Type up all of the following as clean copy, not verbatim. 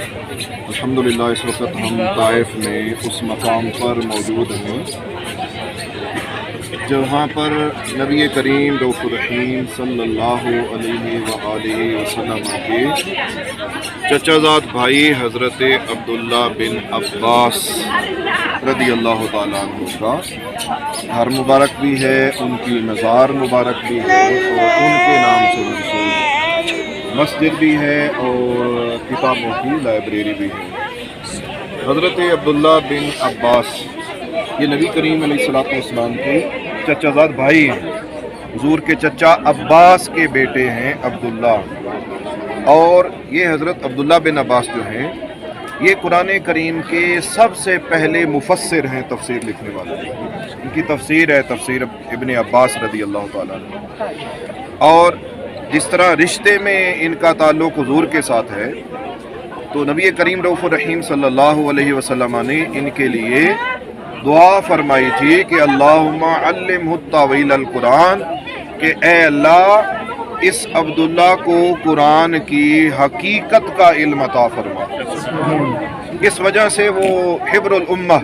अल्हम्दुलिल्लाह इस वक्त हम ताइफ में उस मकाम पर मौजूद हैं जहाँ पर नबी करीम रऊफ़ुर रहीम सल्लल्लाहु अलैहि वसल्लम के चचाज़ाद भाई हज़रत अब्दुल्ला बिन अब्बास रज़ी अल्लाह तआला अन्हु का घर मुबारक भी है, उनकी मज़ार मुबारक भी है और उनके नाम से मंसूब मस्जिद भी है और किताबों की लाइब्रेरी भी है। हज़रत अब्दुल्ला बिन अब्बास ये नबी करीम अलैहिस्सलाम के चचाज़ाद भाई हैं। हुज़ूर के चचा अब्बास के बेटे हैं अब्दुल्ला, और ये हज़रत अब्दुल्ला बिन अब्बास जो हैं ये कुरान करीम के सबसे पहले मुफस्सिर हैं, तफसीर लिखने वाले। इनकी तफसीर है तफसीर इब्ने अब्बास रज़ी अल्लाह तआला अन्हु। और जिस तरह रिश्ते में इनका ताल्लुक़ हुज़ूर के साथ है, तो नबी करीम रऊफ़ुर रहीम सल्लल्लाहु अलैहि वसल्लम ने इनके लिए दुआ फरमाई थी कि अल्लाहुम्मा अल्लिमहु तावील अल कुरान, कि ए अल्लाह इस अब्दुल्ला को कुरान की हकीकत का इल्म अता फरमा। इस वजह से वो हिब्रुल उम्मह,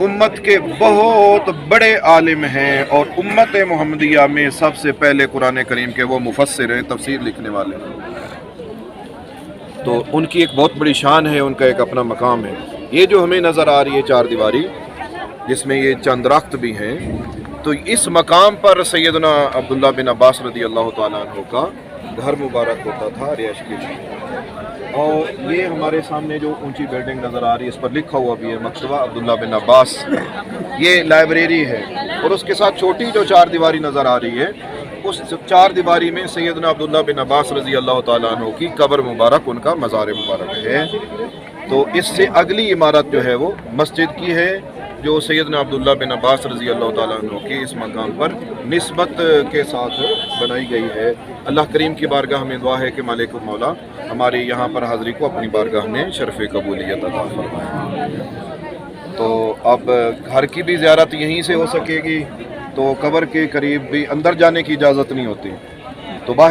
उम्मत के बहुत बड़े आलिम हैं और उम्मत मुहम्मदिया में सबसे पहले कुरान करीम के वो मुफस्सिर हैं, तफसीर लिखने वाले हैं। तो उनकी एक बहुत बड़ी शान है, उनका एक अपना मकाम है। ये जो हमें नज़र आ रही है चार दीवारी, जिसमें ये चंद दरख्त भी हैं, तो इस मकाम पर सैयदना अब्दुल्ला बिन अब्बास रज़ी अल्लाह तआला अन्हु का घर मुबारक होता था रिहाइश के लिए। और ये हमारे सामने जो ऊंची बिल्डिंग नज़र आ रही है, इस पर लिखा हुआ भी है मकतबा अब्दुल्ला बिन अब्बास, ये लाइब्रेरी है। और उसके साथ छोटी जो चार दीवारी नज़र आ रही है, उस चार दीवारी में सैयदना अब्दुल्ला बिन अब्बास रज़ी अल्लाह तआला अन्हु की कब्र मुबारक, उनका मज़ार मुबारक है। तो इससे अगली इमारत जो है वो मस्जिद की है, जो सैयदना अब्दुल्ला बिन अब्बास रज़ी अल्लाह तआला अन्हु के इस मकाम पर निस्बत के साथ बनाई गई है। अल्लाह करीम की बारगाह में दुआ है कि मालिक मौला हमारे यहाँ पर हाज़री को अपनी बारगाह में शरफ़ कबूलियत अता फरमाए। तो अब घर की भी ज़ियारत यहीं से हो सकेगी, तो कब्र के करीब भी अंदर जाने की इजाज़त नहीं होती, तो बाहर